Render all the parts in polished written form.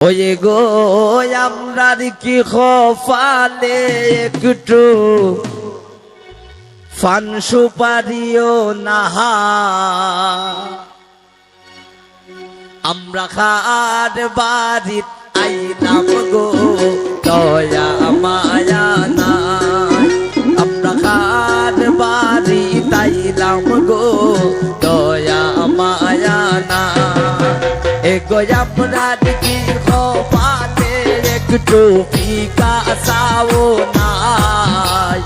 ওই গো আমরার কি খফালে একটু ফান সুপারিও নাহা আমরা খার বাড়িত আইলাম গো দয়া মায়া নাই আমরা খার বাড়িত আইলাম গো দয়া মায়া নাই এগো আমরার কি খফালে একটু ফিকা সাও নাই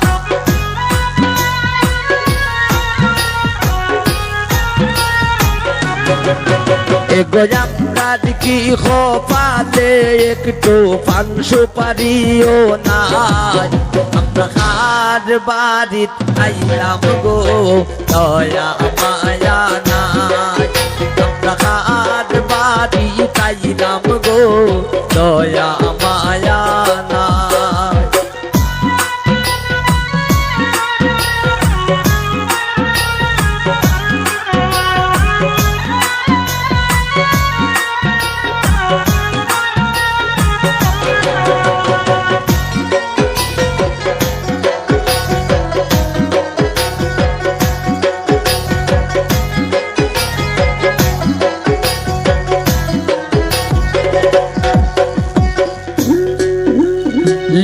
এগো আমরার কি খফালে একটু ফান সুপারিও নাই আমরা খার বাড়িত আইলাম গো দয়া মায়া নাই আমরা খার বাড়িত আইলাম গো দয়া মায়া নাই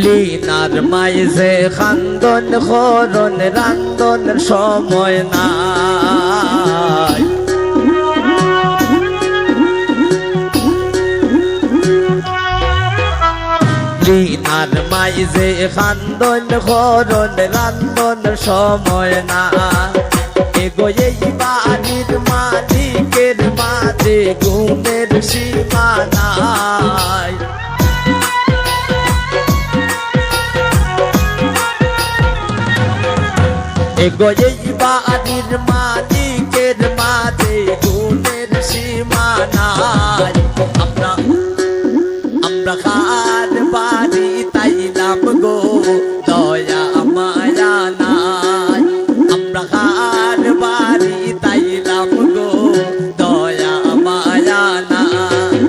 লিনার মাইজে খান্দন খরন রান্দনের সময় নাই লিনার মাইজে খান্দন খরন রান্দনের সময় নাই এগো এই বাড়ির মালিকের মাঝে গুণের সীমা নাই এগো এই বাড়ির মালিকের মাঝে গুণের সীমা নাই আমরা খার বাড়ি তাইলাম গো দয়া মায়া নাই আমরা খার বাড়ি তাইলাম গো দয়া মায়া নাই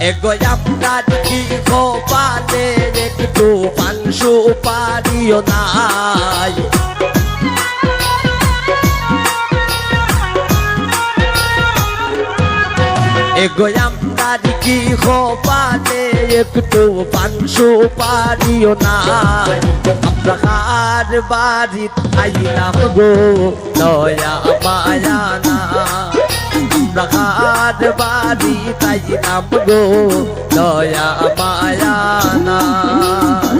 এগো আমরার কি খোপালে একটু পান সুপারিও নাই এগো আমরার কি খোপালে একটু পান সুপারিও নাই আমরা খার বাড়িত আইলাম গো দয়া মায়া নাই আমরা খার বাড়িত আইলাম গো দয়া মায়া নাই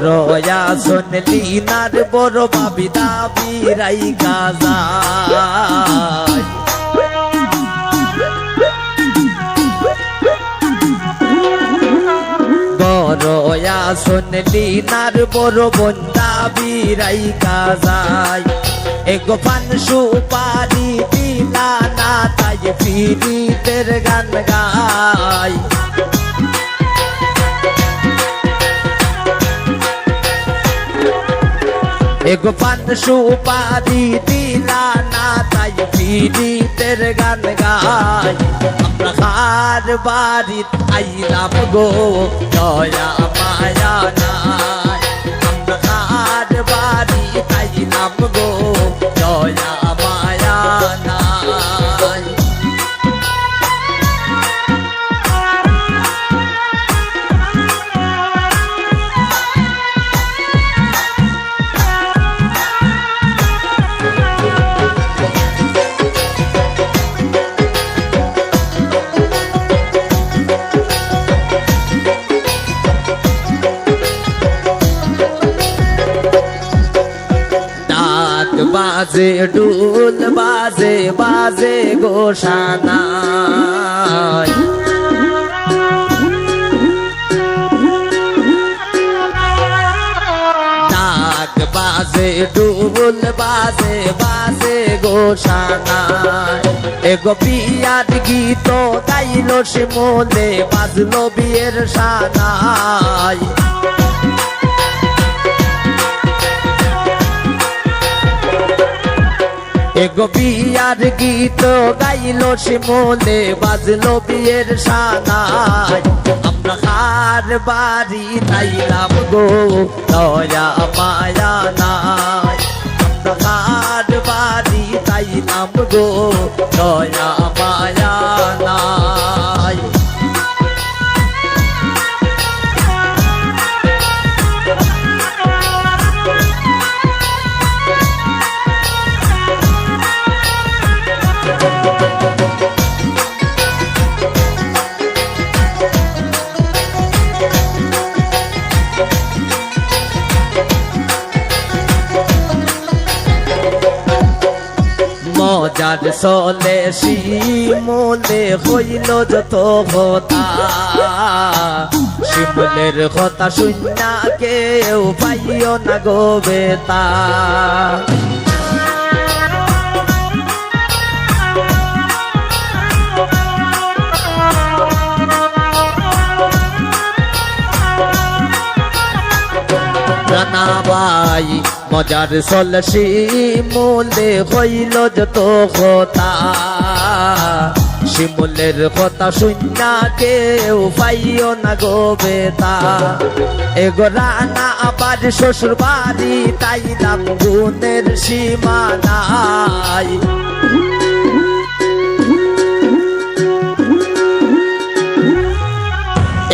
রয়া শুনলি নার বড় ভাবি দাবি রাই গাজায় রয়া শুনলি নার বড় বোন দাবি রাই গাজায় এগো পান সুপারি দিলা না তাই ফিরিতের গান গায় এগো পান সুপারি দিলা না তাই ফিরিতের গান গায় আমরা খার বাড়িত আইলাম গো দয়া মায়া নাই আমরা খার বাড়িত আইলাম গো দয়া মায়া নাই বাজে ডুল বাজে বাজে গোসানায় বাজে ডুল বাজে বাজে গো সানাই এগো বিয়ার গীত গাইলো শিমুলে বাজলো বিয়ের সানাই এগো বিয়ার গীত গাইলো শিমুলে বাজলো বিয়ের সানাই আমরা কার বাড়ি তাইলাম গো দয়া মায়া নাই আমরা কার বাড়ি তাইলাম গো দয়া মায়া নাই মজার চলে শিমুলে হইল যত কথা শিমুলের কথা শুনা কেউ পাইও না গো বেতা রানা ভাই মজার চল শিমুলে হইল যত কথা শিমুলের কথা শুনা কেউ পাইও না গো বেতা এগো রানা আবার শ্বশুর বাড়ি তাইলাম গুণের সীমা নাই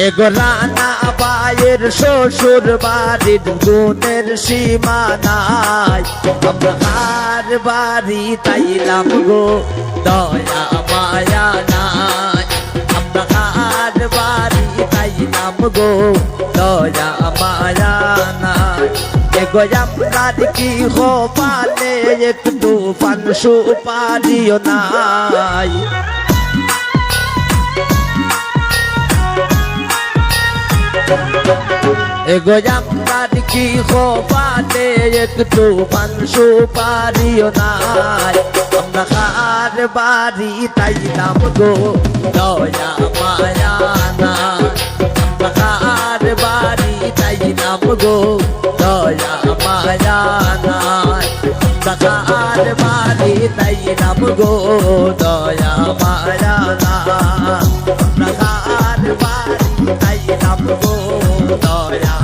এগো রানা বায়ের শ্বশুর বাড়ির গুণের সীমা নাই আমরা কার বাড়ি তাইলাম গো দয়া মায়া নাই আমরা কার বাড়ি তাইলাম গো দয়া মায়া নাই এগো আপনার কি পালে একটু পান সুপারিও নাই এগো আপনার কি পালে একটু পান সুপারিও নাই আমরা কার বাড়ি তাইলাম গো দয়া মায়া নাই আমরা কার বাড়ি তাইলাম গো দয়া মায়া নাই আমরা কার বাড়ি তাইলাম গো দয়া মায়া নাই আমরা কার বাড়ি তাইলাম গো দয়া